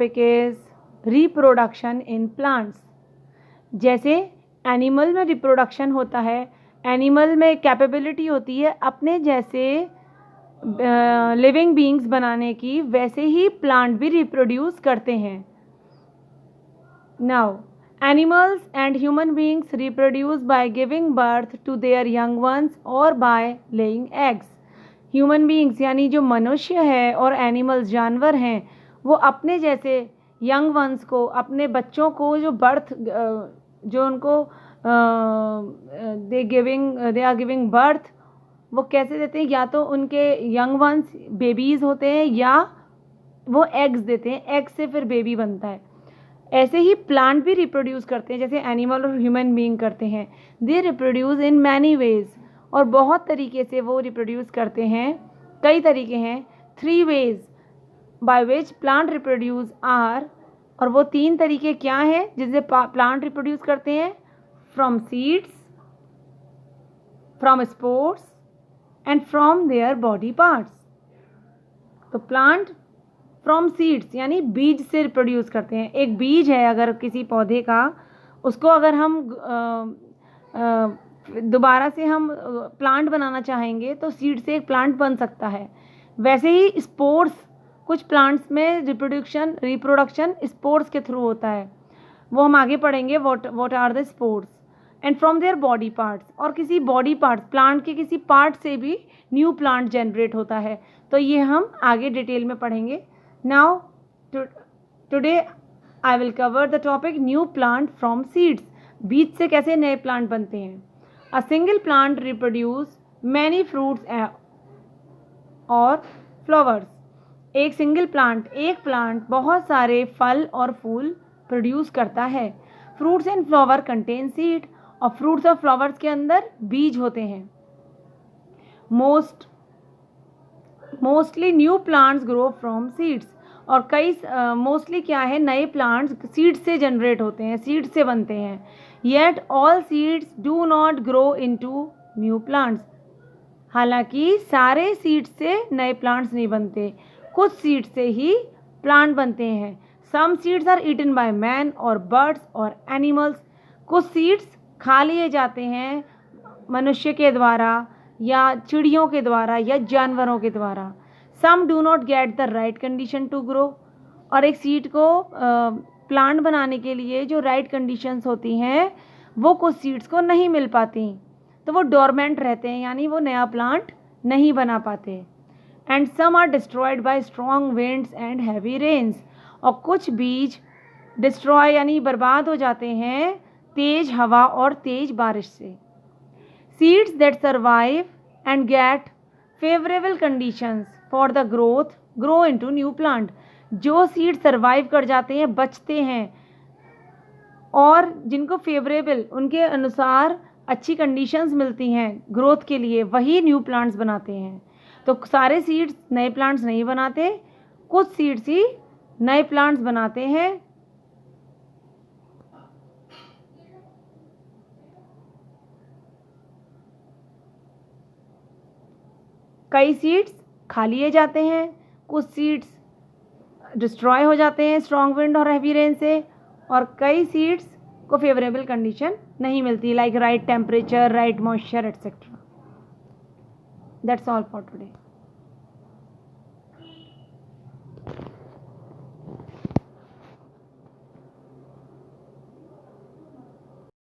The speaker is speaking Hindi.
Topic is reproduction in plants. जैसे एनिमल में रिप्रोडक्शन होता है, एनिमल में कैपेबिलिटी होती है अपने जैसे लिविंग बीइंग्स बनाने की, वैसे ही प्लांट भी रिप्रोड्यूस करते हैं। Now animals and human beings reproduce by giving birth to their young ones और by laying eggs. Human beings यानी जो मनुष्य है और एनिमल्स जानवर हैं, वो अपने जैसे यंग वंस को, अपने बच्चों को जो बर्थ जो उनको दे आर गिविंग बर्थ, वो कैसे देते हैं? या तो उनके यंग वंस बेबीज़ होते हैं या वो एग्स देते हैं, एग से फिर बेबी बनता है। ऐसे ही प्लांट भी रिप्रोड्यूस करते हैं जैसे एनिमल और ह्यूमन बीइंग करते हैं। They reproduce in many ways, और बहुत तरीके से वो रिप्रोड्यूस करते हैं। कई तरीके हैं, 3 ways by which plant reproduce are, और वो 3 तरीके क्या हैं जिससे प्लांट रिप्रोड्यूस करते हैं? From seeds, from spores and from their body parts. तो प्लांट फ्रॉम सीड्स यानी बीज से रिप्रोड्यूस करते हैं। एक बीज है अगर किसी पौधे का, उसको अगर हम दोबारा से हम प्लांट बनाना चाहेंगे तो सीड से एक प्लांट बन सकता है। वैसे ही स्पोर्स, कुछ प्लांट्स में रिप्रोडक्शन स्पोर्स के थ्रू होता है, वो हम आगे पढ़ेंगे what are the spores. And from their body parts, और किसी बॉडी पार्ट्स, प्लांट के किसी पार्ट से भी न्यू प्लांट जनरेट होता है। तो ये हम आगे डिटेल में पढ़ेंगे। Now today I will cover the topic new plant from seeds. बीज से कैसे नए प्लांट बनते हैं? A single plant reproduce many fruits और फ्लावर्स। एक सिंगल प्लांट, एक प्लांट बहुत सारे फल और फूल प्रोड्यूस करता है। Fruits and flower contain seed, और फ्रूट्स और फ्लावर्स के अंदर बीज होते हैं। Mostly new plants grow from seeds, और कई मोस्टली क्या है, नए प्लांट्स सीड से जनरेट होते हैं, सीड से बनते हैं। Yet all seeds do not grow into new plants. हालांकि सारे सीड से नए प्लांट्स नहीं बनते, कुछ सीड से ही प्लांट बनते हैं। Some seeds are eaten by man और बर्ड्स और एनिमल्स। कुछ सीड्स खा लिए जाते हैं मनुष्य के द्वारा या चिड़ियों के द्वारा या जानवरों के द्वारा। Some do not get the right condition to grow, और एक सीड को प्लांट बनाने के लिए जो राइट कंडीशंस होती हैं वो कुछ सीड्स को नहीं मिल पाती, तो वो डोरमेंट रहते हैं, यानी वो नया प्लांट नहीं बना पाते। And some are destroyed by strong winds and heavy rains, और कुछ बीज डिस्ट्रॉय यानी बर्बाद हो जाते हैं तेज हवा और तेज बारिश से। Seeds that survive and get favourable conditions for the growth grow into new plant. जो सीड सर्वाइव कर जाते हैं, बचते हैं, और जिनको फेवरेबल, उनके अनुसार अच्छी कंडीशंस मिलती हैं ग्रोथ के लिए, वही न्यू प्लांट्स बनाते हैं। तो सारे सीड्स नए प्लांट्स नहीं बनाते, कुछ सीड्स ही नए प्लांट्स बनाते हैं। कई सीड्स खा लिए जाते हैं, कुछ सीड्स डिस्ट्रॉय हो जाते हैं स्ट्रॉन्ग विंड और हैवी रेन से, और कई सीड्स को फेवरेबल कंडीशन नहीं मिलती, like right temperature, right moisture etcetera. That's all for today.